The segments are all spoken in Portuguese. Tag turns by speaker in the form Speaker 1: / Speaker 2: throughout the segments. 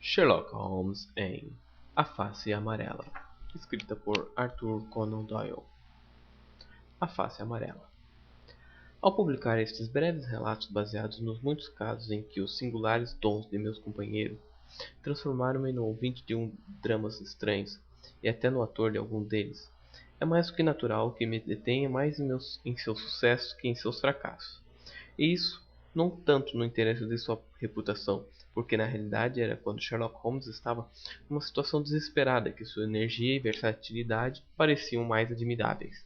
Speaker 1: Sherlock Holmes em A Face Amarela, escrita por Arthur Conan Doyle. A Face Amarela. Ao publicar estes breves relatos baseados nos muitos casos em que os singulares dons de meus companheiros transformaram-me no ouvinte de dramas estranhos e até no ator de algum deles, é mais do que natural que me detenha mais em seus sucessos que em seus fracassos. E isso não tanto no interesse de sua reputação, porque na realidade era quando Sherlock Holmes estava numa situação desesperada que sua energia e versatilidade pareciam mais admiráveis.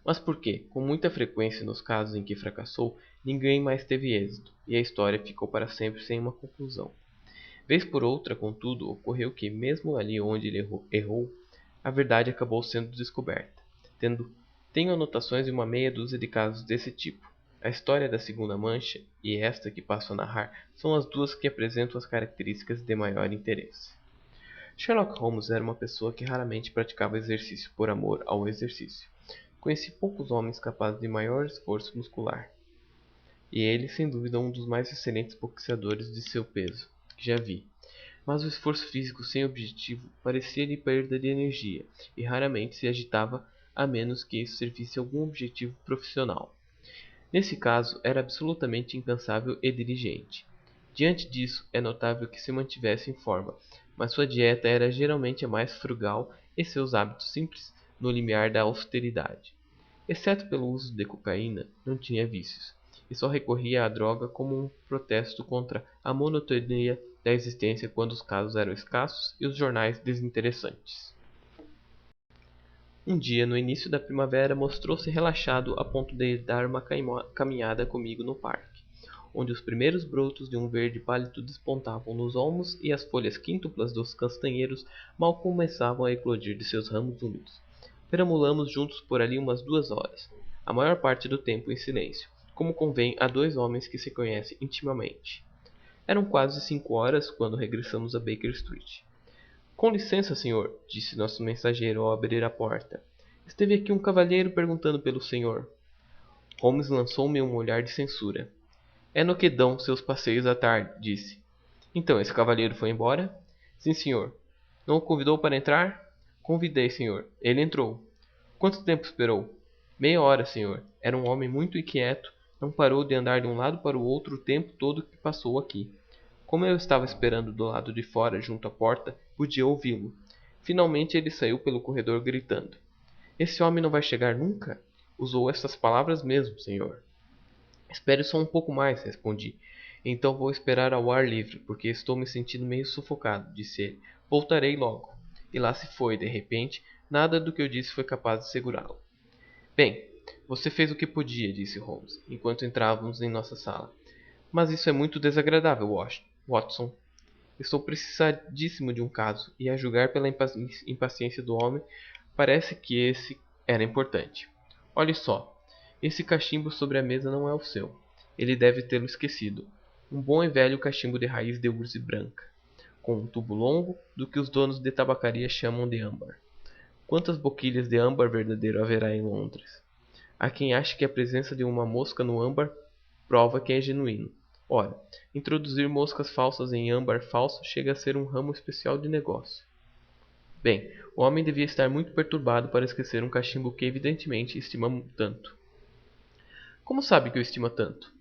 Speaker 1: Mas porque, com muita frequência nos casos em que fracassou, ninguém mais teve êxito, e a história ficou para sempre sem uma conclusão. Vez por outra, contudo, ocorreu que, mesmo ali onde ele errou, a verdade acabou sendo descoberta. Tenho anotações de uma meia dúzia de casos desse tipo. A história da Segunda Mancha e esta que passo a narrar são as duas que apresentam as características de maior interesse. Sherlock Holmes era uma pessoa que raramente praticava exercício por amor ao exercício. Conheci poucos homens capazes de maior esforço muscular, e ele, sem dúvida, um dos mais excelentes boxeadores de seu peso que já vi. Mas o esforço físico sem objetivo parecia-lhe perda de energia, e raramente se agitava a menos que isso servisse a algum objetivo profissional. Nesse caso, era absolutamente incansável e diligente. Diante disso, é notável que se mantivesse em forma, mas sua dieta era geralmente a mais frugal e seus hábitos simples, no limiar da austeridade. Exceto pelo uso de cocaína, não tinha vícios, e só recorria à droga como um protesto contra a monotonia da existência quando os casos eram escassos e os jornais desinteressantes. Um dia, no início da primavera, mostrou-se relaxado a ponto de dar uma caminhada comigo no parque, onde os primeiros brotos de um verde pálido despontavam nos olmos e as folhas quíntuplas dos castanheiros mal começavam a eclodir de seus ramos úmidos. Perambulamos juntos por ali umas 2 horas, a maior parte do tempo em silêncio, como convém a dois homens que se conhecem intimamente. Eram quase 5 horas quando regressamos a Baker Street. Com licença, senhor, disse nosso mensageiro ao abrir a porta. Esteve aqui um cavalheiro perguntando pelo senhor. Holmes lançou-me um olhar de censura. É no que dão seus passeios à tarde, disse. Então, esse cavalheiro foi embora? Sim, senhor. Não o convidou para entrar? Convidei, senhor. Ele entrou. Quanto tempo esperou? Meia hora, senhor. Era um homem muito inquieto. Não parou de andar de um lado para o outro o tempo todo que passou aqui. Como eu estava esperando do lado de fora, junto à porta, podia ouvi-lo. Finalmente ele saiu pelo corredor gritando. Esse homem não vai chegar nunca? Usou estas palavras mesmo, senhor. Espere só um pouco mais, respondi. Então vou esperar ao ar livre, porque estou me sentindo meio sufocado, disse ele. Voltarei logo. E lá se foi, de repente, nada do que eu disse foi capaz de segurá-lo. Bem, você fez o que podia, disse Holmes, enquanto entrávamos em nossa sala. Mas isso é muito desagradável, Watson. Estou pressadíssimo de um caso, e a julgar pela impaciência do homem, parece que esse era importante. Olhe só, esse cachimbo sobre a mesa não é o seu. Ele deve tê-lo esquecido. Um bom e velho cachimbo de raiz de urze branca, com um tubo longo, do que os donos de tabacaria chamam de âmbar. Quantas boquilhas de âmbar verdadeiro haverá em Londres? Há quem ache que a presença de uma mosca no âmbar prova que é genuíno. Ora, introduzir moscas falsas em âmbar falso chega a ser um ramo especial de negócio. Bem, o homem devia estar muito perturbado para esquecer um cachimbo que evidentemente estima tanto. Como sabe que o estima tanto?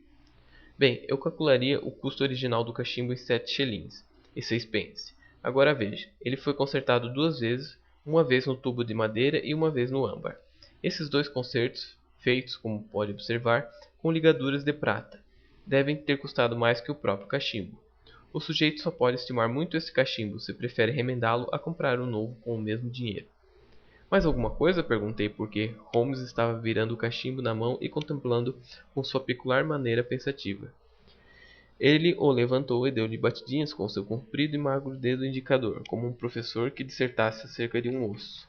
Speaker 1: Bem, eu calcularia o custo original do cachimbo em 7 shillings e 6 pence. Agora veja, ele foi consertado 2 vezes, uma vez no tubo de madeira e uma vez no âmbar. Esses dois consertos, feitos, como pode observar, com ligaduras de prata, devem ter custado mais que o próprio cachimbo. O sujeito só pode estimar muito esse cachimbo se prefere remendá-lo a comprar um novo com o mesmo dinheiro. Mais alguma coisa? Perguntei porque Holmes estava virando o cachimbo na mão e contemplando com sua peculiar maneira pensativa. Ele o levantou e deu-lhe batidinhas com seu comprido e magro dedo indicador, como um professor que dissertasse acerca de um osso.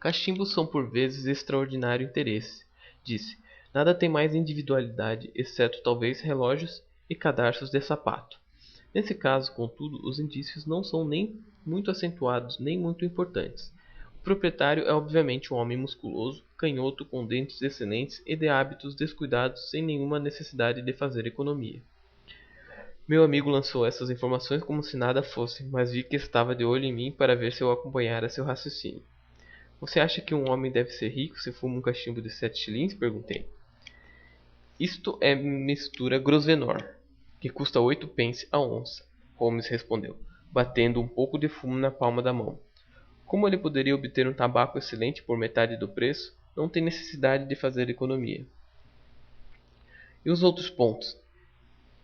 Speaker 1: Cachimbos são por vezes de extraordinário interesse, disse. Nada tem mais individualidade, exceto talvez relógios e cadarços de sapato. Nesse caso, contudo, os indícios não são nem muito acentuados, nem muito importantes. O proprietário é obviamente um homem musculoso, canhoto, com dentes excelentes e de hábitos descuidados sem nenhuma necessidade de fazer economia. Meu amigo lançou essas informações como se nada fosse, mas vi que estava de olho em mim para ver se eu acompanhara seu raciocínio. Você acha que um homem deve ser rico se fuma um cachimbo de 7 shillings? Perguntei. Isto é mistura Grosvenor, que custa 8 pence a onça, Holmes respondeu, batendo um pouco de fumo na palma da mão. Como ele poderia obter um tabaco excelente por metade do preço, não tem necessidade de fazer economia. E os outros pontos?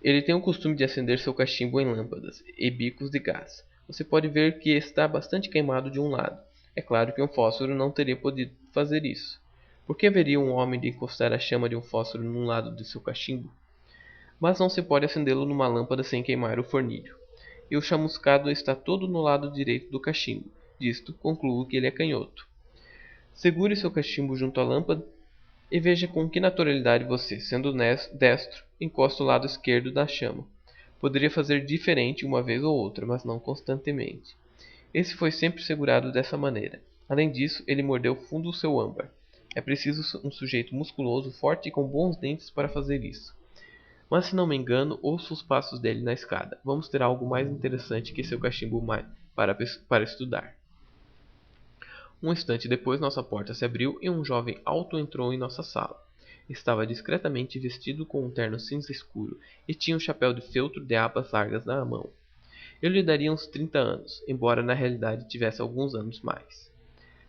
Speaker 1: Ele tem o costume de acender seu cachimbo em lâmpadas e bicos de gás. Você pode ver que está bastante queimado de um lado. É claro que um fósforo não teria podido fazer isso. Por que haveria um homem de encostar a chama de um fósforo num lado de seu cachimbo? Mas não se pode acendê-lo numa lâmpada sem queimar o fornilho. E o chamuscado está todo no lado direito do cachimbo. Disto, concluo que ele é canhoto. Segure seu cachimbo junto à lâmpada e veja com que naturalidade você, sendo destro, encosta o lado esquerdo da chama. Poderia fazer diferente uma vez ou outra, mas não constantemente. Esse foi sempre segurado dessa maneira. Além disso, ele mordeu fundo o seu âmbar. É preciso um sujeito musculoso, forte e com bons dentes para fazer isso. Mas se não me engano, ouço os passos dele na escada. Vamos ter algo mais interessante que seu cachimbo para estudar. Um instante depois, nossa porta se abriu e um jovem alto entrou em nossa sala. Estava discretamente vestido com um terno cinza escuro e tinha um chapéu de feltro de abas largas na mão. Eu lhe daria uns 30 anos, embora na realidade tivesse alguns anos mais.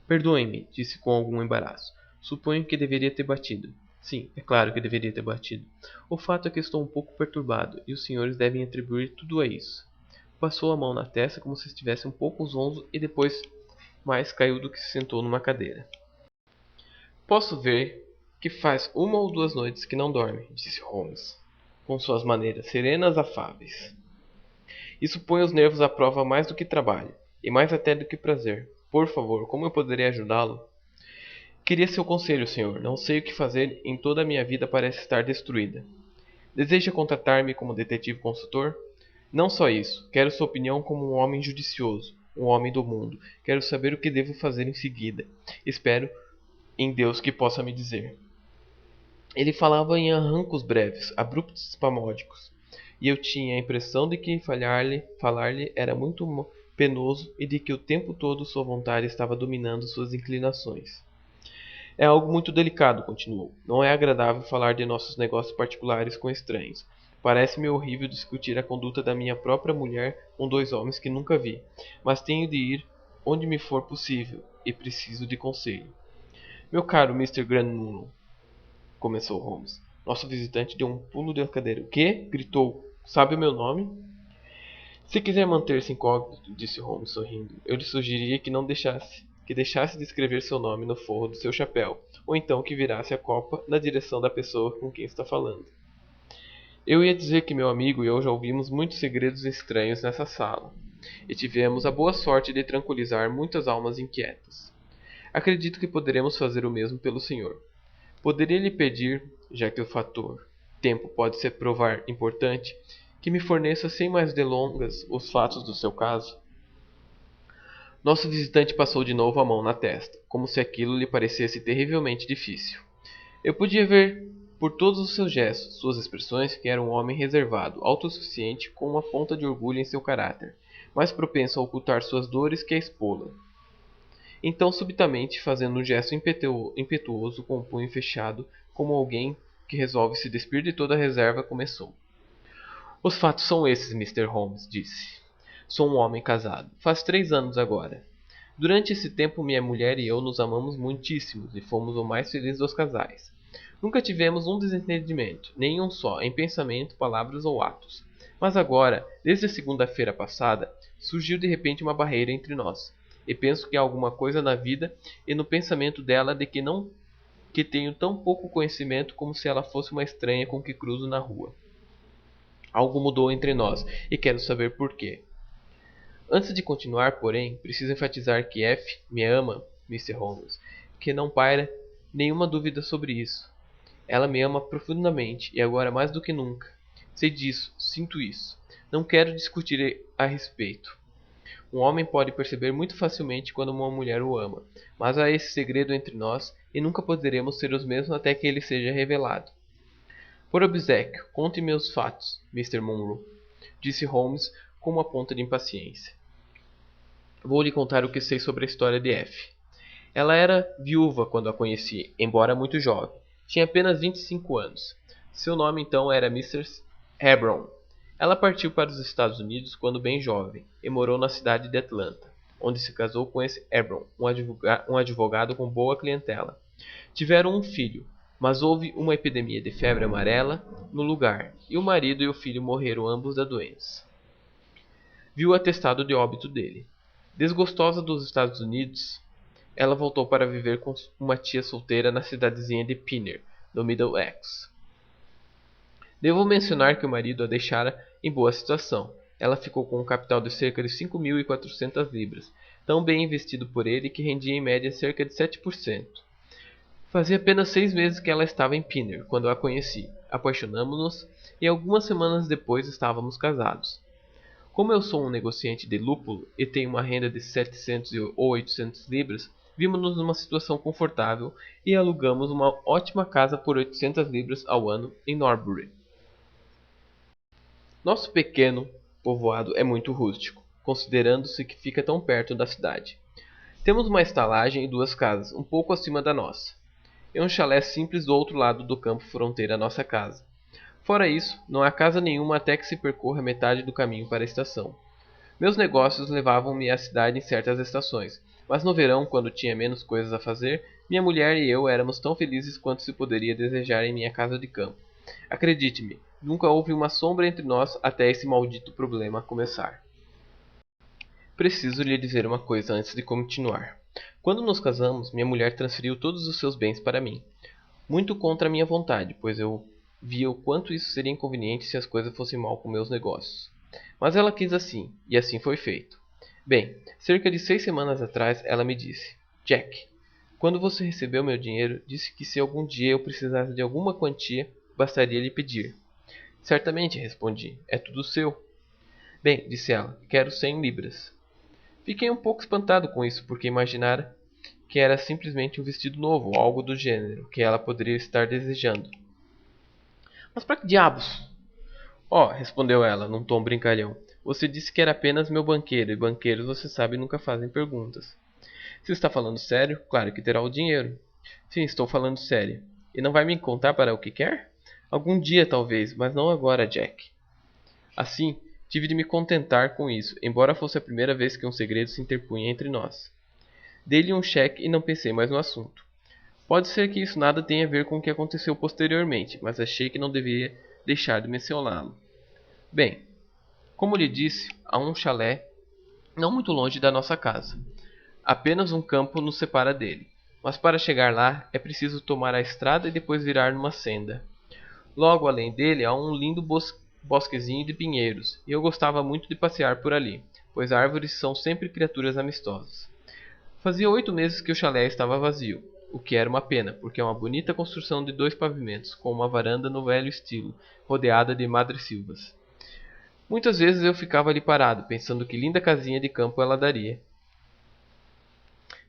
Speaker 1: Perdoem-me, disse com algum embaraço. Suponho que deveria ter batido. Sim, é claro que deveria ter batido. O fato é que estou um pouco perturbado, e os senhores devem atribuir tudo a isso. Passou a mão na testa como se estivesse um pouco zonzo e depois mais caiu do que se sentou numa cadeira. Posso ver que faz 1 ou 2 noites que não dorme, disse Holmes, com suas maneiras serenas afáveis. Isso põe os nervos à prova mais do que trabalho, e mais até do que prazer. Por favor, como eu poderia ajudá-lo? Queria seu conselho, senhor. Não sei o que fazer e toda a minha vida parece estar destruída. Deseja contratar-me como detetive consultor? Não só isso. Quero sua opinião como um homem judicioso, um homem do mundo. Quero saber o que devo fazer em seguida. Espero em Deus que possa me dizer. Ele falava em arrancos breves, abruptos e espasmódicos, e eu tinha a impressão de que falar-lhe era muito penoso e de que o tempo todo sua vontade estava dominando suas inclinações. É algo muito delicado, continuou. Não é agradável falar de nossos negócios particulares com estranhos. Parece-me horrível discutir a conduta da minha própria mulher com 2 homens que nunca vi, mas tenho de ir onde me for possível e preciso de conselho. Meu caro Mr. Granmullen, começou Holmes. Nosso visitante deu um pulo da cadeira. O quê? Gritou. Sabe o meu nome? Se quiser manter-se incógnito, disse Holmes sorrindo, eu lhe sugeriria que deixasse de escrever seu nome no forro do seu chapéu, ou então que virasse a copa na direção da pessoa com quem está falando. Eu ia dizer que meu amigo e eu já ouvimos muitos segredos estranhos nessa sala, e tivemos a boa sorte de tranquilizar muitas almas inquietas. Acredito que poderemos fazer o mesmo pelo senhor. Poderia lhe pedir, já que o fator tempo pode se provar importante, que me forneça sem mais delongas os fatos do seu caso? Nosso visitante passou de novo a mão na testa, como se aquilo lhe parecesse terrivelmente difícil. Eu podia ver por todos os seus gestos, suas expressões, que era um homem reservado, autossuficiente, com uma ponta de orgulho em seu caráter, mais propenso a ocultar suas dores que a expô-las. Então, subitamente, fazendo um gesto impetuoso com o punho fechado, como alguém que resolve se despir de toda a reserva, começou. Os fatos são esses, Mr. Holmes, disse. Sou um homem casado. Faz 3 anos agora. Durante esse tempo, minha mulher e eu nos amamos muitíssimo e fomos o mais feliz dos casais. Nunca tivemos um desentendimento, nem um só, em pensamento, palavras ou atos. Mas agora, desde a segunda-feira passada, surgiu de repente uma barreira entre nós. E penso que há alguma coisa na vida e no pensamento dela de que tenho tão pouco conhecimento como se ela fosse uma estranha com que cruzo na rua. Algo mudou entre nós e quero saber por quê. Antes de continuar, porém, preciso enfatizar que F me ama, Mr. Holmes, que não paira nenhuma dúvida sobre isso. Ela me ama profundamente e agora mais do que nunca. Sei disso, sinto isso. Não quero discutir a respeito. Um homem pode perceber muito facilmente quando uma mulher o ama, mas há esse segredo entre nós e nunca poderemos ser os mesmos até que ele seja revelado. Por obséquio, conte-me os fatos, Mr. Munro. disse Holmes com uma ponta de impaciência. Vou lhe contar o que sei sobre a história de F. Ela era viúva quando a conheci, embora muito jovem. Tinha apenas 25 anos. Seu nome então era Mrs. Hebron. Ela partiu para os Estados Unidos quando bem jovem e morou na cidade de Atlanta, onde se casou com esse Hebron, um advogado com boa clientela. Tiveram um filho, mas houve uma epidemia de febre amarela no lugar, e o marido e o filho morreram ambos da doença. Viu o atestado de óbito dele. Desgostosa dos Estados Unidos, ela voltou para viver com uma tia solteira na cidadezinha de Pinner, no Middlesex. Devo mencionar que o marido a deixara em boa situação. Ela ficou com um capital de cerca de 5.400 libras, tão bem investido por ele que rendia em média cerca de 7%. Fazia apenas 6 meses que ela estava em Pinner, quando a conheci. Apaixonamo-nos e algumas semanas depois estávamos casados. Como eu sou um negociante de lúpulo e tenho uma renda de 700 ou 800 libras, vimos-nos numa situação confortável e alugamos uma ótima casa por 800 libras ao ano em Norbury. Nosso pequeno povoado é muito rústico, considerando-se que fica tão perto da cidade. Temos uma estalagem e 2 casas, um pouco acima da nossa, e um chalé simples do outro lado do campo fronteira à nossa casa. Fora isso, não há casa nenhuma até que se percorra metade do caminho para a estação. Meus negócios levavam-me à cidade em certas estações, mas no verão, quando tinha menos coisas a fazer, minha mulher e eu éramos tão felizes quanto se poderia desejar em minha casa de campo. Acredite-me, nunca houve uma sombra entre nós até esse maldito problema começar. Preciso lhe dizer uma coisa antes de continuar. Quando nos casamos, minha mulher transferiu todos os seus bens para mim. Muito contra a minha vontade, pois eu via o quanto isso seria inconveniente se as coisas fossem mal com meus negócios. Mas ela quis assim, e assim foi feito. Bem, cerca de 6 semanas atrás, ela me disse: Jack, quando você recebeu meu dinheiro, disse que se algum dia eu precisasse de alguma quantia, bastaria lhe pedir. Certamente, respondi, é tudo seu. Bem, disse ela, quero 100 libras. Fiquei um pouco espantado com isso, porque imaginara que era simplesmente um vestido novo, ou algo do gênero, que ela poderia estar desejando. Mas para que diabos? Oh, respondeu ela, num tom brincalhão. Você disse que era apenas meu banqueiro, e banqueiros, você sabe, nunca fazem perguntas. Se está falando sério, claro que terá o dinheiro. Sim, estou falando sério. E não vai me contar para o que quer? Algum dia, talvez, mas não agora, Jack. Assim, tive de me contentar com isso, embora fosse a primeira vez que um segredo se interpunha entre nós. Dei-lhe um cheque e não pensei mais no assunto. Pode ser que isso nada tenha a ver com o que aconteceu posteriormente, mas achei que não deveria deixar de mencioná-lo. Bem, como lhe disse, há um chalé não muito longe da nossa casa. Apenas um campo nos separa dele. Mas para chegar lá é preciso tomar a estrada e depois virar numa senda. Logo além dele há um lindo bosquezinho de pinheiros, e eu gostava muito de passear por ali, pois árvores são sempre criaturas amistosas. Fazia 8 meses que o chalé estava vazio, o que era uma pena, porque é uma bonita construção de 2 pavimentos, com uma varanda no velho estilo, rodeada de madressilvas. Muitas vezes eu ficava ali parado, pensando que linda casinha de campo ela daria.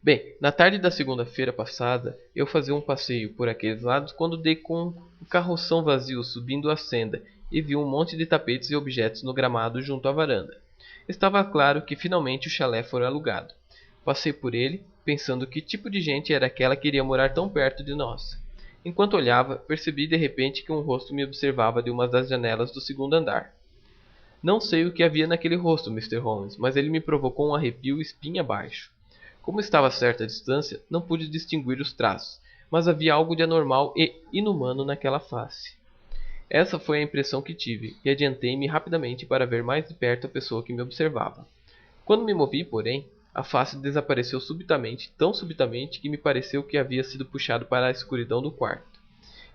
Speaker 1: Bem, na tarde da segunda-feira passada, eu fazia um passeio por aqueles lados quando dei com um carroção vazio subindo a senda e vi um monte de tapetes e objetos no gramado junto à varanda. Estava claro que finalmente o chalé fora alugado. Passei por ele, pensando que tipo de gente era aquela que iria morar tão perto de nós. Enquanto olhava, percebi de repente que um rosto me observava de uma das janelas do segundo andar. Não sei o que havia naquele rosto, Mr. Holmes, mas ele me provocou um arrepio espinha abaixo. Como estava a certa distância, não pude distinguir os traços, mas havia algo de anormal e inumano naquela face. Essa foi a impressão que tive, e adiantei-me rapidamente para ver mais de perto a pessoa que me observava. Quando me movi, porém, a face desapareceu subitamente, tão subitamente que me pareceu que havia sido puxado para a escuridão do quarto.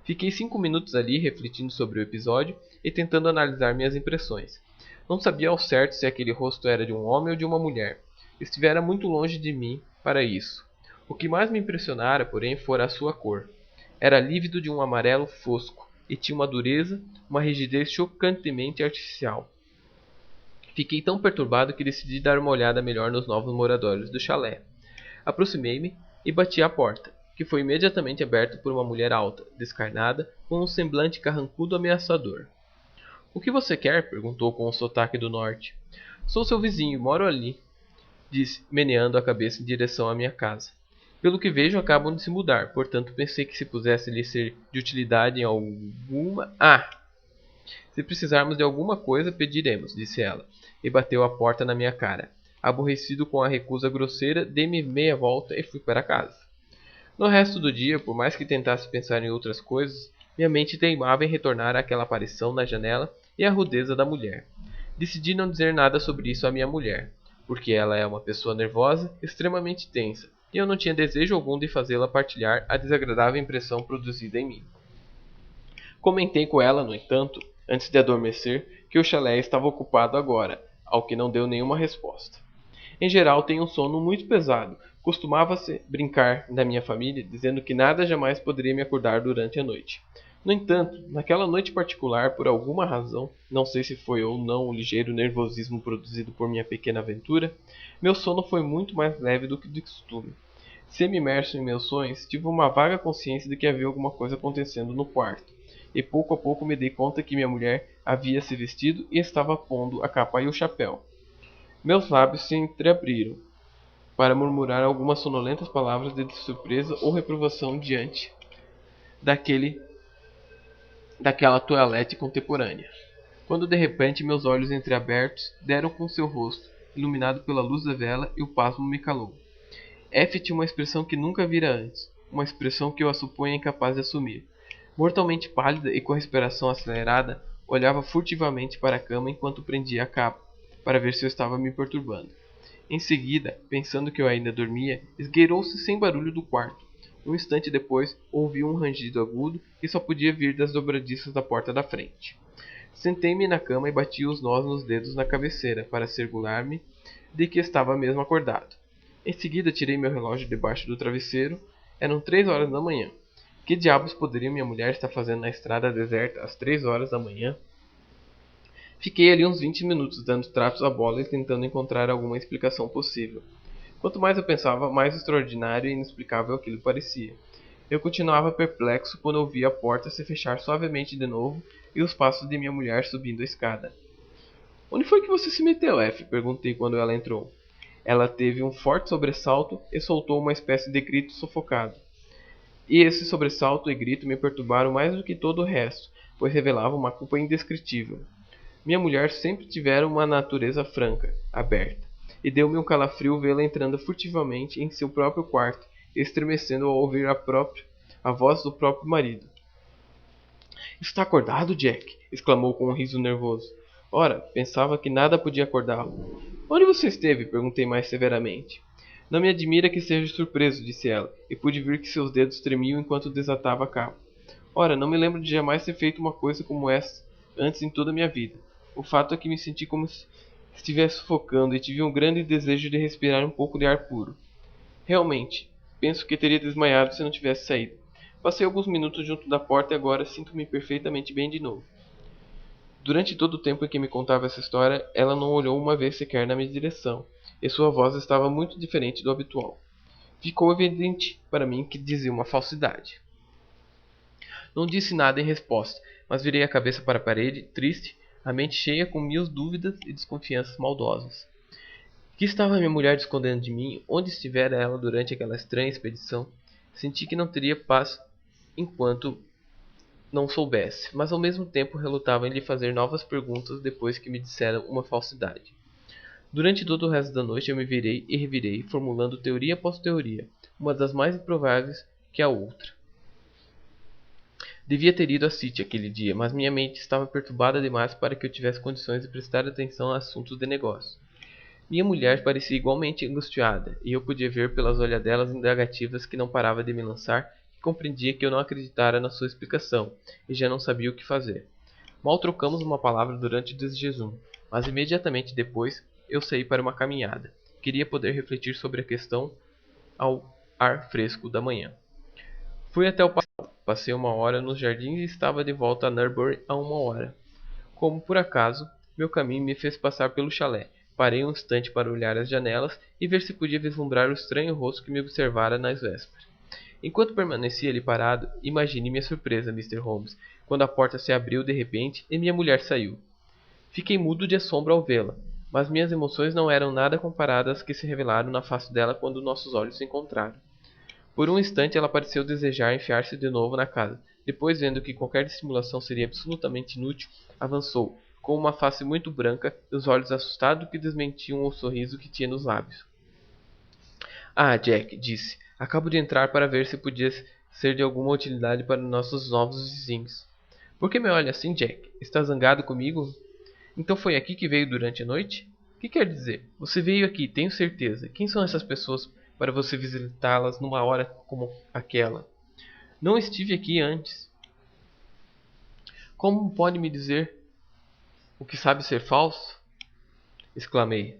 Speaker 1: Fiquei 5 minutos ali refletindo sobre o episódio e tentando analisar minhas impressões. Não sabia ao certo se aquele rosto era de um homem ou de uma mulher. Estivera muito longe de mim para isso. O que mais me impressionara, porém, fora a sua cor. Era lívido de um amarelo fosco e tinha uma dureza, uma rigidez chocantemente artificial. Fiquei tão perturbado que decidi dar uma olhada melhor nos novos moradores do chalé. Aproximei-me e bati à porta, que foi imediatamente aberta por uma mulher alta, descarnada, com um semblante carrancudo ameaçador. O que você quer? Perguntou com um sotaque do norte. Sou seu vizinho, moro ali, disse, meneando a cabeça em direção à minha casa. Pelo que vejo, acabam de se mudar, portanto pensei que se pudesse lhe ser de utilidade em alguma... Ah! Se precisarmos de alguma coisa, pediremos, disse ela, e bateu a porta na minha cara. Aborrecido com a recusa grosseira, dei-me meia volta e fui para casa. No resto do dia, por mais que tentasse pensar em outras coisas, minha mente teimava em retornar àquela aparição na janela e à rudeza da mulher. Decidi não dizer nada sobre isso à minha mulher, porque ela é uma pessoa nervosa, extremamente tensa, e eu não tinha desejo algum de fazê-la partilhar a desagradável impressão produzida em mim. Comentei com ela, no entanto, antes de adormecer, que o chalé estava ocupado agora, ao que não deu nenhuma resposta. Em geral, tenho um sono muito pesado. Costumava-se brincar da minha família, dizendo que nada jamais poderia me acordar durante a noite. No entanto, naquela noite particular, por alguma razão, não sei se foi ou não o ligeiro nervosismo produzido por minha pequena aventura, meu sono foi muito mais leve do que de costume. Semi-imerso em meus sonhos, tive uma vaga consciência de que havia alguma coisa acontecendo no quarto, e pouco a pouco me dei conta que minha mulher havia se vestido e estava pondo a capa e o chapéu. Meus lábios se entreabriram para murmurar algumas sonolentas palavras de surpresa ou reprovação diante daquele daquela toilette contemporânea. Quando de repente meus olhos entreabertos deram com seu rosto, iluminado pela luz da vela, e o pasmo me calou. F tinha uma expressão que nunca vira antes, uma expressão que eu a suponho incapaz de assumir. Mortalmente pálida e com a respiração acelerada, olhava furtivamente para a cama enquanto prendia a capa, para ver se eu estava me perturbando. Em seguida, pensando que eu ainda dormia, esgueirou-se sem barulho do quarto. Um instante depois, ouvi um rangido agudo que só podia vir das dobradiças da porta da frente. Sentei-me na cama e bati os nós nos dedos na cabeceira para assegurar-me de que estava mesmo acordado. Em seguida, tirei meu relógio debaixo do travesseiro. Eram 3 horas da manhã. Que diabos poderia minha mulher estar fazendo na estrada deserta às 3 horas da manhã? Fiquei ali uns 20 minutos dando tratos à bola e tentando encontrar alguma explicação possível. Quanto mais eu pensava, mais extraordinário e inexplicável aquilo parecia. Eu continuava perplexo quando ouvi a porta se fechar suavemente de novo e os passos de minha mulher subindo a escada. "Onde foi que você se meteu, F?" perguntei quando ela entrou. Ela teve um forte sobressalto e soltou uma espécie de grito sufocado. E esse sobressalto e grito me perturbaram mais do que todo o resto, pois revelavam uma culpa indescritível. Minha mulher sempre tivera uma natureza franca, aberta, e deu-me um calafrio vê-la entrando furtivamente em seu próprio quarto, estremecendo ao ouvir a voz do próprio marido. "Está acordado, Jack?" exclamou com um riso nervoso. Ora, pensava que nada podia acordá-lo. "Onde você esteve?" perguntei mais severamente. "Não me admira que esteja surpreso", disse ela, e pude ver que seus dedos tremiam enquanto desatava a capa. "Ora, não me lembro de jamais ter feito uma coisa como essa antes em toda a minha vida. O fato é que me senti como se estivesse sufocando e tive um grande desejo de respirar um pouco de ar puro. Realmente, penso que teria desmaiado se não tivesse saído. Passei alguns minutos junto da porta e agora sinto-me perfeitamente bem de novo." Durante todo o tempo em que me contava essa história, ela não olhou uma vez sequer na minha direção, e sua voz estava muito diferente do habitual. Ficou evidente para mim que dizia uma falsidade. Não disse nada em resposta, mas virei a cabeça para a parede, triste, a mente cheia com mil dúvidas e desconfianças maldosas. Que estava minha mulher escondendo de mim? Onde estivera ela durante aquela estranha expedição? Senti que não teria paz enquanto não soubesse, mas ao mesmo tempo relutava em lhe fazer novas perguntas depois que me disseram uma falsidade. Durante todo o resto da noite eu me virei e revirei, formulando teoria após teoria, uma das mais improváveis que a outra. Devia ter ido a City aquele dia, mas minha mente estava perturbada demais para que eu tivesse condições de prestar atenção a assuntos de negócio. Minha mulher parecia igualmente angustiada, e eu podia ver pelas olhadelas indagativas que não parava de me lançar que compreendia que eu não acreditara na sua explicação, e já não sabia o que fazer. Mal trocamos uma palavra durante o desjejum, mas imediatamente depois eu saí para uma caminhada. Queria poder refletir sobre a questão ao ar fresco da manhã. Fui até o pastel, passei 1 hora nos jardins e estava de volta a Newbury a 1 hora. Como por acaso, meu caminho me fez passar pelo chalé. Parei um instante para olhar as janelas e ver se podia vislumbrar o estranho rosto que me observara nas vésperas. Enquanto permanecia ali parado, imagine minha surpresa, Mr. Holmes, quando a porta se abriu de repente e minha mulher saiu. Fiquei mudo de assombro ao vê-la, mas minhas emoções não eram nada comparadas às que se revelaram na face dela quando nossos olhos se encontraram. Por um instante ela pareceu desejar enfiar-se de novo na casa. Depois, vendo que qualquer dissimulação seria absolutamente inútil, avançou, com uma face muito branca e os olhos assustados que desmentiam o sorriso que tinha nos lábios. Ah, Jack, disse. Acabo de entrar para ver se podia ser de alguma utilidade para nossos novos vizinhos. Por que me olha assim, Jack? Está zangado comigo? Então foi aqui que veio durante a noite? O que quer dizer? Você veio aqui, tenho certeza. Quem são essas pessoas para você visitá-las numa hora como aquela? Não estive aqui antes. Como pode me dizer o que sabe ser falso? Exclamei.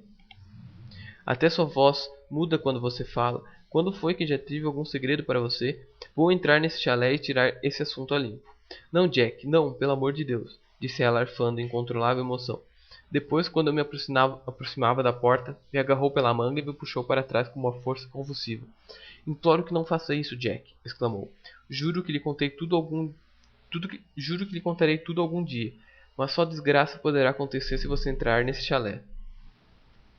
Speaker 1: Até sua voz muda quando você fala. Quando foi que já tive algum segredo para você? Vou entrar nesse chalé e tirar esse assunto a limpo. Não, Jack, não, pelo amor de Deus, disse ela arfando incontrolável emoção. Depois, quando eu me aproximava da porta, me agarrou pela manga e me puxou para trás com uma força convulsiva. Imploro que não faça isso, Jack, exclamou. Juro que lhe contarei tudo algum dia, mas só desgraça poderá acontecer se você entrar nesse chalé.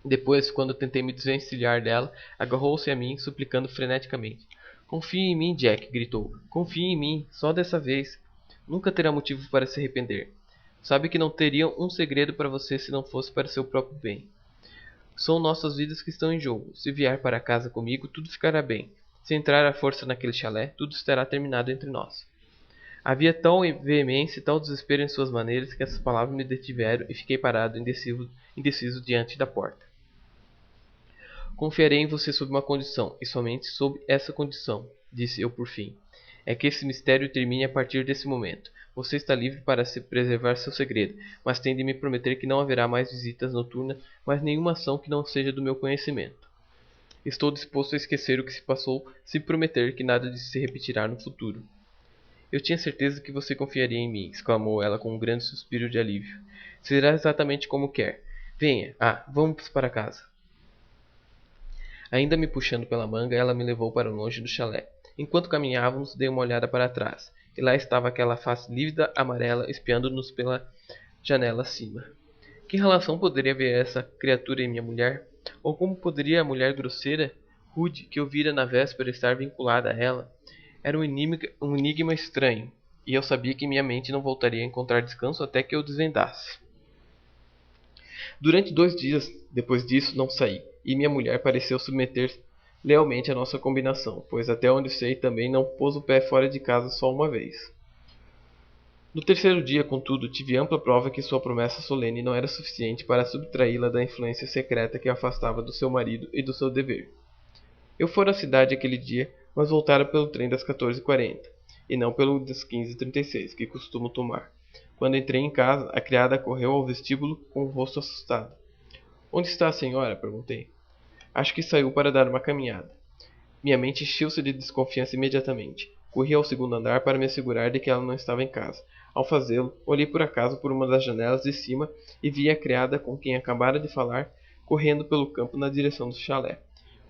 Speaker 1: Depois, quando tentei me desvencilhar dela, agarrou-se a mim, suplicando freneticamente. Confie em mim, Jack, gritou. Confie em mim, só dessa vez. Nunca terá motivo para se arrepender. Sabe que não teria um segredo para você se não fosse para seu próprio bem. São nossas vidas que estão em jogo. Se vier para casa comigo, tudo ficará bem. Se entrar à força naquele chalé, tudo estará terminado entre nós. Havia tal veemência e tal desespero em suas maneiras que essas palavras me detiveram e fiquei parado, indeciso diante da porta. Confiarei em você sob uma condição, e somente sob essa condição, disse eu por fim. É que esse mistério termine a partir desse momento. Você está livre para se preservar seu segredo, mas tem de me prometer que não haverá mais visitas noturnas, mais nenhuma ação que não seja do meu conhecimento. Estou disposto a esquecer o que se passou, se prometer que nada disso se repetirá no futuro. Eu tinha certeza que você confiaria em mim, exclamou ela com um grande suspiro de alívio. Será exatamente como quer. Venha, vamos para casa. Ainda me puxando pela manga, ela me levou para longe do chalé. Enquanto caminhávamos, dei uma olhada para trás, e lá estava aquela face lívida amarela espiando-nos pela janela acima. Que relação poderia haver essa criatura e minha mulher? Ou como poderia a mulher grosseira, rude, que eu vira na véspera estar vinculada a ela? Era um enigma estranho, e eu sabia que minha mente não voltaria a encontrar descanso até que eu desvendasse. Durante 2 dias depois disso não saí, e minha mulher pareceu submeter-se lealmente à nossa combinação, pois até onde sei também não pôs o pé fora de casa só uma vez. No terceiro dia, contudo, tive ampla prova que sua promessa solene não era suficiente para subtraí-la da influência secreta que a afastava do seu marido e do seu dever. Eu fora à cidade aquele dia, mas voltara pelo trem das 14h40, e não pelo das 15h36, que costumo tomar. Quando entrei em casa, a criada correu ao vestíbulo com o rosto assustado. Onde está a senhora? Perguntei. Acho que saiu para dar uma caminhada. Minha mente encheu-se de desconfiança imediatamente. Corri ao segundo andar para me assegurar de que ela não estava em casa. Ao fazê-lo, olhei por acaso por uma das janelas de cima e vi a criada com quem acabara de falar correndo pelo campo na direção do chalé.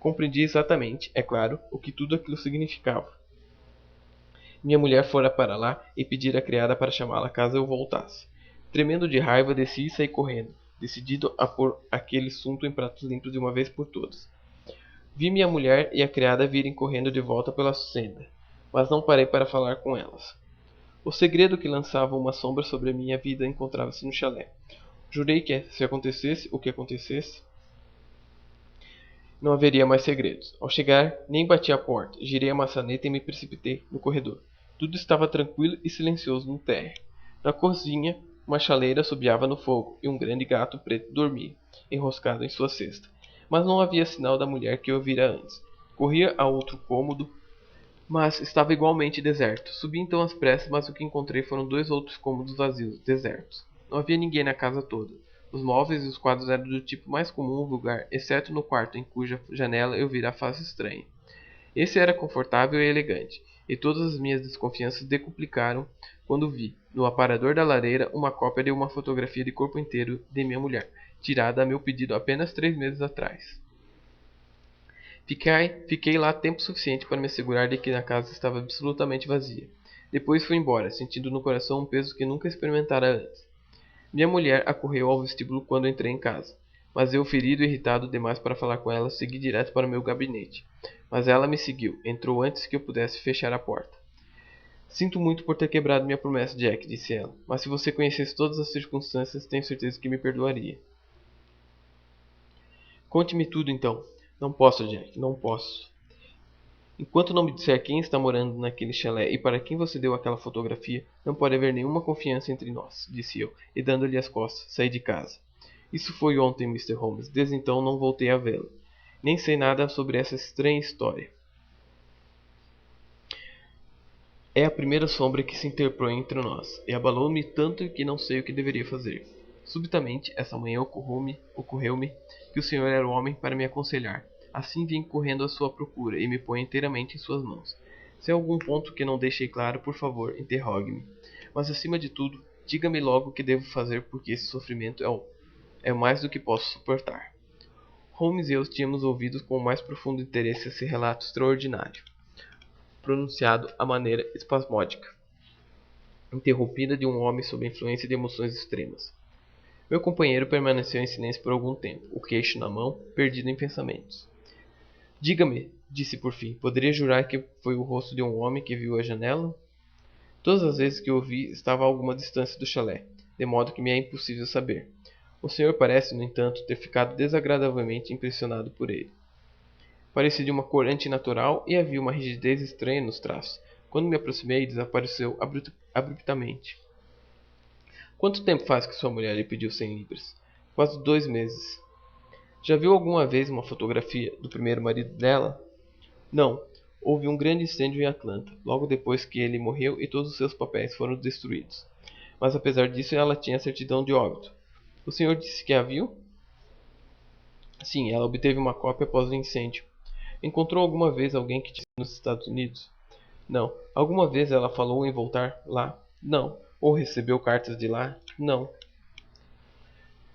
Speaker 1: Compreendi exatamente, é claro, o que tudo aquilo significava. Minha mulher fora para lá e pedira à criada para chamá-la caso eu voltasse. Tremendo de raiva, desci e saí correndo, decidido a pôr aquele assunto em pratos limpos de uma vez por todas. Vi minha mulher e a criada virem correndo de volta pela senda, mas não parei para falar com elas. O segredo que lançava uma sombra sobre a minha vida encontrava-se no chalé. Jurei que, se acontecesse o que acontecesse, não haveria mais segredos. Ao chegar, nem bati à porta, girei a maçaneta e me precipitei no corredor. Tudo estava tranquilo e silencioso no térreo. Na cozinha, uma chaleira assobiava no fogo e um grande gato preto dormia, enroscado em sua cesta. Mas não havia sinal da mulher que eu vira antes. Corria a outro cômodo, mas estava igualmente deserto. Subi então às pressas, mas o que encontrei foram 2 outros cômodos vazios, desertos. Não havia ninguém na casa toda. Os móveis e os quadros eram do tipo mais comum e vulgar, exceto no quarto em cuja janela eu vira a face estranha. Esse era confortável e elegante, e todas as minhas desconfianças decuplicaram quando vi, no aparador da lareira, uma cópia de uma fotografia de corpo inteiro de minha mulher, tirada a meu pedido apenas 3 meses atrás. Fiquei lá tempo suficiente para me assegurar de que a casa estava absolutamente vazia. Depois fui embora, sentindo no coração um peso que nunca experimentara antes. Minha mulher acorreu ao vestíbulo quando entrei em casa, mas eu, ferido e irritado demais para falar com ela, segui direto para o meu gabinete. Mas ela me seguiu, entrou antes que eu pudesse fechar a porta. Sinto muito por ter quebrado minha promessa, Jack, disse ela, mas se você conhecesse todas as circunstâncias, tenho certeza que me perdoaria. Conte-me tudo então. Não posso, Jack, não posso. Enquanto não me disser quem está morando naquele chalé e para quem você deu aquela fotografia, não pode haver nenhuma confiança entre nós, disse eu, e dando-lhe as costas, saí de casa. Isso foi ontem, Mr. Holmes. Desde então não voltei a vê-lo. Nem sei nada sobre essa estranha história. É a primeira sombra que se interpõe entre nós, e abalou-me tanto que não sei o que deveria fazer. Subitamente, essa manhã ocorreu-me que o senhor era o homem para me aconselhar. Assim vim correndo à sua procura, e me ponho inteiramente em suas mãos. Se há algum ponto que não deixei claro, por favor, interrogue-me. Mas acima de tudo, diga-me logo o que devo fazer, porque esse sofrimento é mais do que posso suportar. Holmes e eu tínhamos ouvido com o mais profundo interesse esse relato extraordinário, pronunciado à maneira espasmódica, interrompida de um homem sob a influência de emoções extremas. Meu companheiro permaneceu em silêncio por algum tempo, o queixo na mão, perdido em pensamentos. Diga-me, disse por fim, poderia jurar que foi o rosto de um homem que viu a janela? Todas as vezes que o vi estava a alguma distância do chalé, de modo que me é impossível saber. O senhor parece, no entanto, ter ficado desagradavelmente impressionado por ele. Parecia de uma cor antinatural e havia uma rigidez estranha nos traços. Quando me aproximei, desapareceu abruptamente. Quanto tempo faz que sua mulher lhe pediu 100 libras? Quase 2 meses. Já viu alguma vez uma fotografia do primeiro marido dela? Não. Houve um grande incêndio em Atlanta, logo depois que ele morreu e todos os seus papéis foram destruídos. Mas apesar disso, ela tinha a certidão de óbito. O senhor disse que a viu? Sim, ela obteve uma cópia após o incêndio. Encontrou alguma vez alguém que disse nos Estados Unidos? Não. Alguma vez ela falou em voltar lá? Não. Ou recebeu cartas de lá? Não.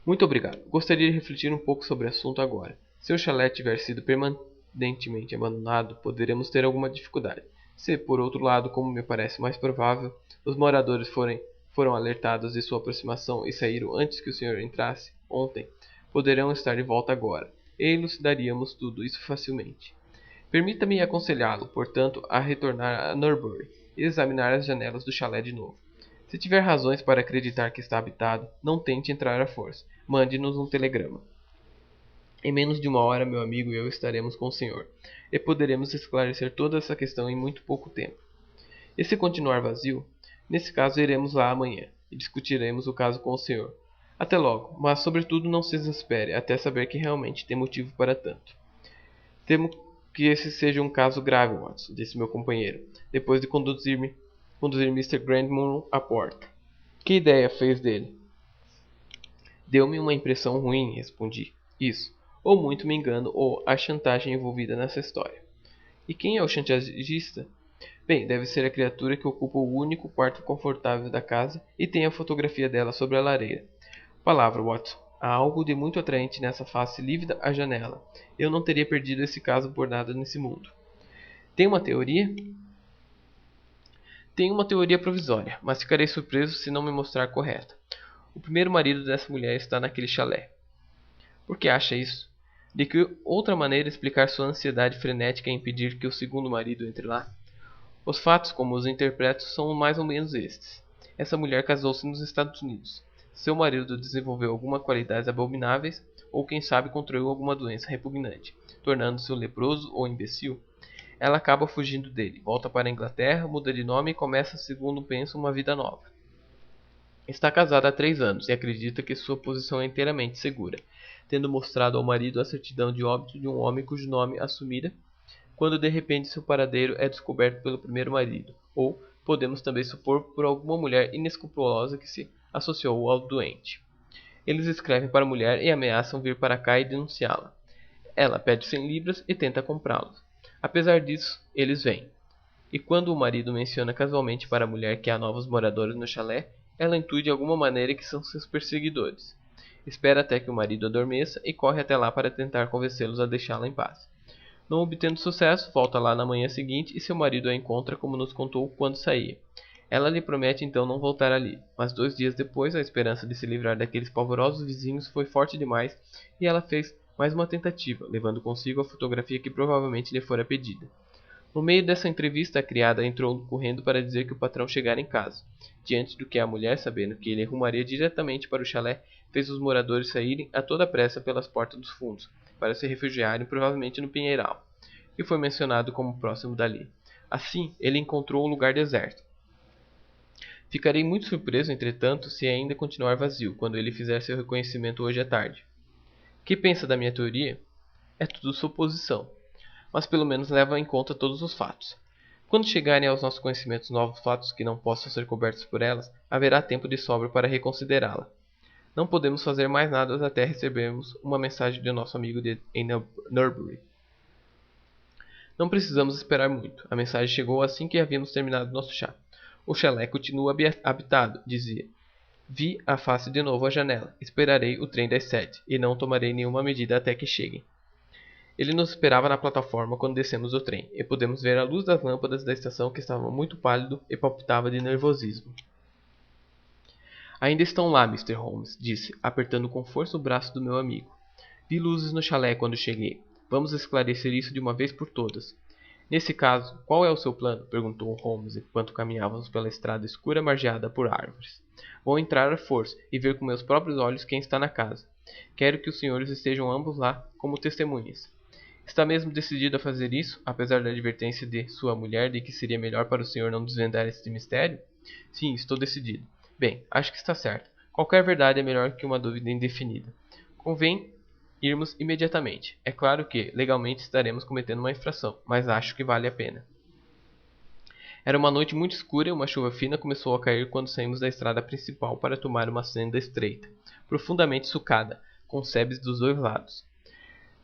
Speaker 1: Muito obrigado. Gostaria de refletir um pouco sobre o assunto agora. Se o chalé tiver sido permanentemente abandonado, poderemos ter alguma dificuldade. Se, por outro lado, como me parece mais provável, os moradores foram alertados de sua aproximação e saíram antes que o senhor entrasse, ontem, poderão estar de volta agora, e elucidaríamos tudo isso facilmente. Permita-me aconselhá-lo, portanto, a retornar a Norbury e examinar as janelas do chalé de novo. Se tiver razões para acreditar que está habitado, não tente entrar à força. Mande-nos um telegrama. Em menos de uma hora, meu amigo e eu estaremos com o senhor, e poderemos esclarecer toda essa questão em muito pouco tempo. E se continuar vazio? Nesse caso, iremos lá amanhã, e discutiremos o caso com o senhor. Até logo, mas sobretudo não se desespere, até saber que realmente tem motivo para tanto. Temo que esse seja um caso grave, Watson, disse meu companheiro, depois de conduzir Mr. Grandmoor à porta. Que ideia fez dele? Deu-me uma impressão ruim, respondi. Isso. Ou muito me engano, ou a chantagem envolvida nessa história. E quem é o chantagista? Bem, deve ser a criatura que ocupa o único quarto confortável da casa e tem a fotografia dela sobre a lareira. Palavra, Watson. Há algo de muito atraente nessa face lívida à janela. Eu não teria perdido esse caso por nada nesse mundo. Tem uma teoria? Tenho uma teoria provisória, mas ficarei surpreso se não me mostrar correta. O primeiro marido dessa mulher está naquele chalé. Por que acha isso? De que outra maneira explicar sua ansiedade frenética em impedir que o segundo marido entre lá? Os fatos, como os interpreto, são mais ou menos estes. Essa mulher casou-se nos Estados Unidos. Seu marido desenvolveu algumas qualidades abomináveis, ou quem sabe contraiu alguma doença repugnante, tornando-se um leproso ou imbecil. Ela acaba fugindo dele, volta para a Inglaterra, muda de nome e começa, segundo penso, uma vida nova. Está casada há 3 anos e acredita que sua posição é inteiramente segura, tendo mostrado ao marido a certidão de óbito de um homem cujo nome assumira, quando de repente seu paradeiro é descoberto pelo primeiro marido, ou, podemos também supor, por alguma mulher inescrupulosa que se associou ao doente. Eles escrevem para a mulher e ameaçam vir para cá e denunciá-la. Ela pede 100 libras e tenta comprá-los. Apesar disso, eles vêm. E quando o marido menciona casualmente para a mulher que há novos moradores no chalé, ela intui de alguma maneira que são seus perseguidores. Espera até que o marido adormeça e corre até lá para tentar convencê-los a deixá-la em paz. Não obtendo sucesso, volta lá na manhã seguinte e seu marido a encontra como nos contou quando saía. Ela lhe promete então não voltar ali, mas 2 dias depois a esperança de se livrar daqueles pavorosos vizinhos foi forte demais e ela fez mais uma tentativa, levando consigo a fotografia que provavelmente lhe fora pedida. No meio dessa entrevista, a criada entrou correndo para dizer que o patrão chegara em casa. Diante do que a mulher, sabendo que ele rumaria diretamente para o chalé, fez os moradores saírem a toda pressa pelas portas dos fundos, para se refugiarem provavelmente no pinheiral, que foi mencionado como próximo dali. Assim, ele encontrou o lugar deserto. Ficarei muito surpreso, entretanto, se ainda continuar vazio, quando ele fizer seu reconhecimento hoje à tarde. Que pensa da minha teoria? É tudo suposição, mas pelo menos leva em conta todos os fatos. Quando chegarem aos nossos conhecimentos novos fatos que não possam ser cobertos por elas, haverá tempo de sobra para reconsiderá-la. Não podemos fazer mais nada até recebermos uma mensagem de nosso amigo em Nurbury. Não precisamos esperar muito. A mensagem chegou assim que havíamos terminado nosso chá. O chalé continua habitado, dizia. Vi a face de novo à janela. Esperarei o trem das 7 e não tomarei nenhuma medida até que cheguem. Ele nos esperava na plataforma quando descemos do trem, e pudemos ver a luz das lâmpadas da estação que estava muito pálido e palpitava de nervosismo. Ainda estão lá, Mr. Holmes, disse, apertando com força o braço do meu amigo. Vi luzes no chalé quando cheguei. Vamos esclarecer isso de uma vez por todas. Nesse caso, qual é o seu plano? Perguntou Holmes enquanto caminhávamos pela estrada escura margeada por árvores. Vou entrar à força e ver com meus próprios olhos quem está na casa. Quero que os senhores estejam ambos lá como testemunhas. Está mesmo decidido a fazer isso, apesar da advertência de sua mulher de que seria melhor para o senhor não desvendar este mistério? Sim, estou decidido. Bem, acho que está certo. Qualquer verdade é melhor que uma dúvida indefinida. Convém irmos imediatamente. É claro que, legalmente, estaremos cometendo uma infração, mas acho que vale a pena. Era uma noite muito escura e uma chuva fina começou a cair quando saímos da estrada principal para tomar uma senda estreita, profundamente sucada, com sebes dos dois lados.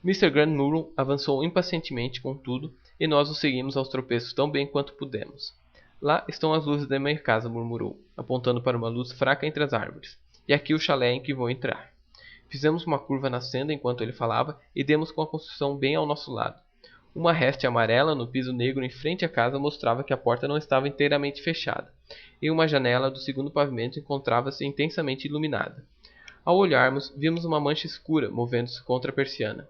Speaker 1: Mr. Grant Murrow avançou impacientemente, contudo, e nós o seguimos aos tropeços tão bem quanto pudemos. Lá estão as luzes da minha casa, murmurou, apontando para uma luz fraca entre as árvores. E aqui o chalé em que vou entrar. Fizemos uma curva na senda enquanto ele falava e demos com a construção bem ao nosso lado. Uma haste amarela no piso negro em frente à casa mostrava que a porta não estava inteiramente fechada, e uma janela do segundo pavimento encontrava-se intensamente iluminada. Ao olharmos, vimos uma mancha escura movendo-se contra a persiana.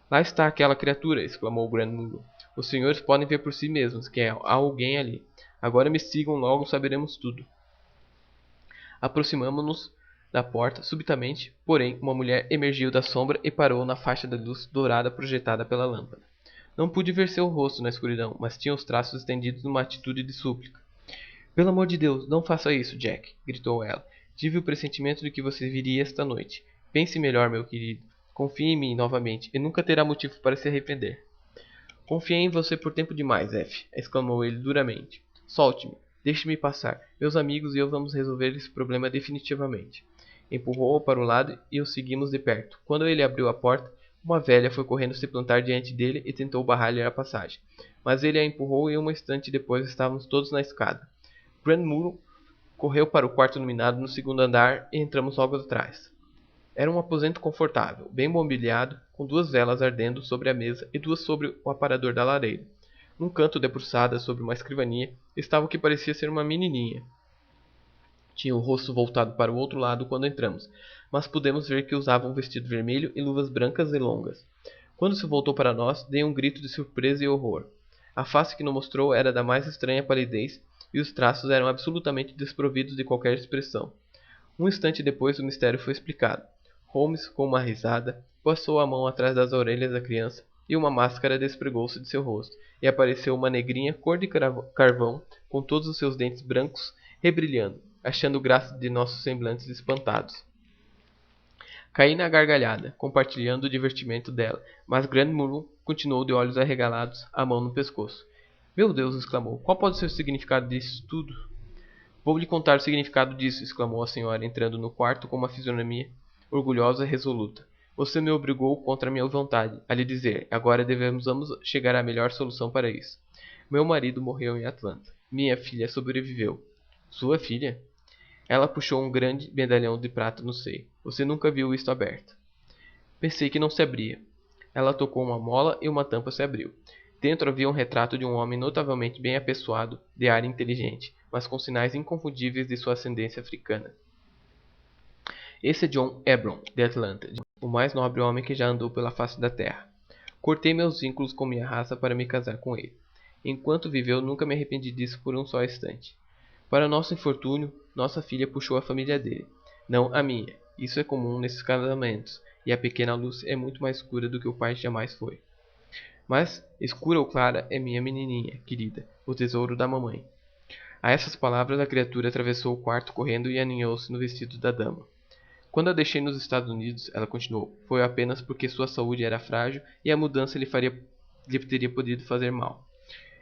Speaker 1: Lá está aquela criatura, exclamou Grant Murrow. Os senhores podem ver por si mesmos que há alguém ali. Agora me sigam, logo saberemos tudo. Aproximamo-nos da porta. Subitamente, porém, uma mulher emergiu da sombra e parou na faixa da luz dourada projetada pela lâmpada. Não pude ver seu rosto na escuridão, mas tinha os traços estendidos numa atitude de súplica. Pelo amor de Deus, não faça isso, Jack, gritou ela. Tive o pressentimento de que você viria esta noite. Pense melhor, meu querido. Confie em mim novamente, e nunca terá motivo para se arrepender. Confiei em você por tempo demais, F, exclamou ele duramente. Solte-me, deixe-me passar. Meus amigos e eu vamos resolver esse problema definitivamente. Empurrou-o para o lado e o seguimos de perto. Quando ele abriu a porta, uma velha foi correndo se plantar diante dele e tentou barrar-lhe a passagem. Mas ele a empurrou e um instante depois estávamos todos na escada. Grant Murrow correu para o quarto iluminado no segundo andar e entramos logo atrás. Era um aposento confortável, bem mobiliado, com 2 velas ardendo sobre a mesa e 2 sobre o aparador da lareira. Num canto debruçada sobre uma escrivaninha estava o que parecia ser uma menininha. Tinha o rosto voltado para o outro lado quando entramos, mas pudemos ver que usava um vestido vermelho e luvas brancas e longas. Quando se voltou para nós, dei um grito de surpresa e horror. A face que nos mostrou era da mais estranha palidez e os traços eram absolutamente desprovidos de qualquer expressão. Um instante depois o mistério foi explicado. Holmes, com uma risada, passou a mão atrás das orelhas da criança e uma máscara despregou-se de seu rosto, e apareceu uma negrinha cor de carvão, com todos os seus dentes brancos rebrilhando, achando graça de nossos semblantes espantados. Caí na gargalhada, compartilhando o divertimento dela, mas Grant Murrow continuou de olhos arregalados, a mão no pescoço. Meu Deus, exclamou, qual pode ser o significado disso tudo? Vou lhe contar o significado disso, exclamou a senhora, entrando no quarto com uma fisionomia orgulhosa e resoluta. Você me obrigou contra minha vontade a lhe dizer. Agora devemos chegar à melhor solução para isso. Meu marido morreu em Atlanta. Minha filha sobreviveu. Sua filha? Ela puxou um grande medalhão de prata no seio. Você nunca viu isto aberto. Pensei que não se abria. Ela tocou uma mola e uma tampa se abriu. Dentro havia um retrato de um homem notavelmente bem apessoado, de ar inteligente, mas com sinais inconfundíveis de sua ascendência africana. Esse é John Hebron, de Atlanta, o mais nobre homem que já andou pela face da terra. Cortei meus vínculos com minha raça para me casar com ele. Enquanto viveu, nunca me arrependi disso por um só instante. Para nosso infortúnio, nossa filha puxou a família dele, não a minha. Isso é comum nesses casamentos, e a pequena Lucy é muito mais escura do que o pai jamais foi. Mas, escura ou clara, é minha menininha, querida, o tesouro da mamãe. A essas palavras, a criatura atravessou o quarto correndo e aninhou-se no vestido da dama. Quando a deixei nos Estados Unidos, ela continuou, foi apenas porque sua saúde era frágil e a mudança lhe teria podido fazer mal.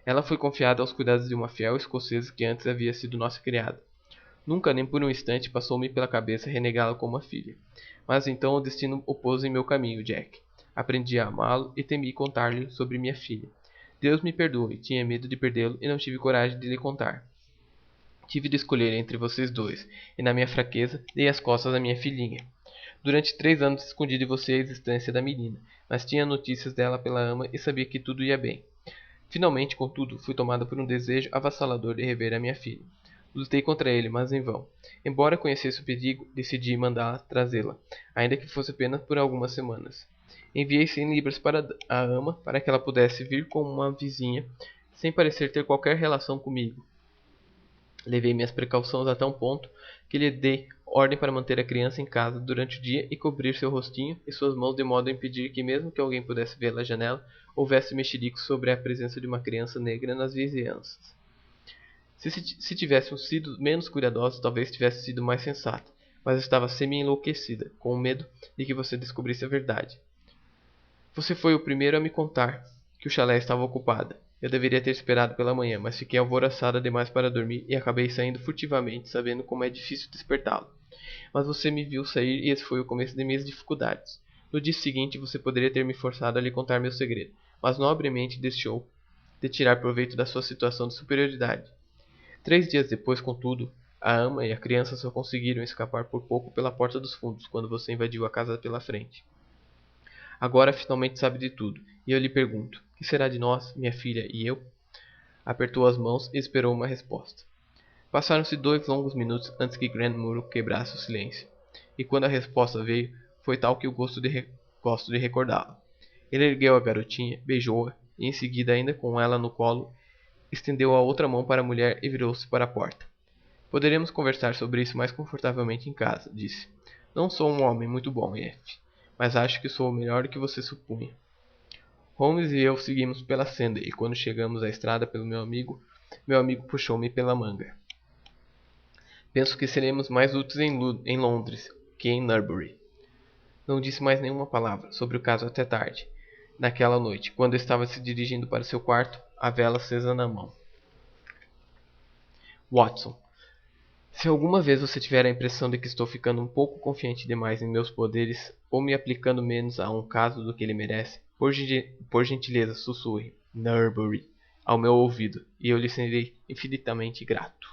Speaker 1: Ela foi confiada aos cuidados de uma fiel escocesa que antes havia sido nossa criada. Nunca, nem por um instante, passou-me pela cabeça renegá-la como uma filha. Mas então o destino opôs em meu caminho, Jack. Aprendi a amá-lo e temi contar-lhe sobre minha filha. Deus me perdoe, tinha medo de perdê-lo e não tive coragem de lhe contar. Tive de escolher entre vocês dois, e na minha fraqueza, dei as costas à minha filhinha. Durante 3 anos escondi de você a existência da menina, mas tinha notícias dela pela ama e sabia que tudo ia bem. Finalmente, contudo, fui tomada por um desejo avassalador de rever a minha filha. Lutei contra ele, mas em vão. Embora conhecesse o perigo, decidi mandá-la trazê-la, ainda que fosse apenas por algumas semanas. Enviei 100 libras para a ama para que ela pudesse vir como uma vizinha, sem parecer ter qualquer relação comigo. Levei minhas precauções a tal ponto que lhe dei ordem para manter a criança em casa durante o dia e cobrir seu rostinho e suas mãos de modo a impedir que, mesmo que alguém pudesse vê-la à janela, houvesse mexericos sobre a presença de uma criança negra nas vizinhanças. Se tivéssemos sido menos cuidadosos, talvez tivesse sido mais sensata, mas estava semi-enlouquecida, com medo de que você descobrisse a verdade. Você foi o primeiro a me contar que o chalé estava ocupado. Eu deveria ter esperado pela manhã, mas fiquei alvoroçada demais para dormir e acabei saindo furtivamente, sabendo como é difícil despertá-lo. Mas você me viu sair e esse foi o começo de minhas dificuldades. No dia seguinte você poderia ter me forçado a lhe contar meu segredo, mas nobremente deixou de tirar proveito da sua situação de superioridade. 3 dias depois, contudo, a ama e a criança só conseguiram escapar por pouco pela porta dos fundos, quando você invadiu a casa pela frente. Agora finalmente sabe de tudo, e eu lhe pergunto, que será de nós, minha filha e eu? Apertou as mãos e esperou uma resposta. Passaram-se 2 longos minutos antes que Grant Muro quebrasse o silêncio, e quando a resposta veio, foi tal que eu gosto de recordá-la. Ele ergueu a garotinha, beijou-a, e em seguida, ainda com ela no colo, estendeu a outra mão para a mulher e virou-se para a porta. Poderemos conversar sobre isso mais confortavelmente em casa, disse. Não sou um homem muito bom, F, mas acho que sou o melhor do que você supunha. Holmes e eu seguimos pela senda e quando chegamos à estrada pelo meu amigo puxou-me pela manga. Penso que seremos mais úteis em Londres que em Newbury. Não disse mais nenhuma palavra sobre o caso até tarde, naquela noite, quando estava se dirigindo para seu quarto, a vela acesa na mão. Watson, se alguma vez você tiver a impressão de que estou ficando um pouco confiante demais em meus poderes ou me aplicando menos a um caso do que ele merece, por gentileza sussurre Newbury ao meu ouvido e eu lhe serei infinitamente grato.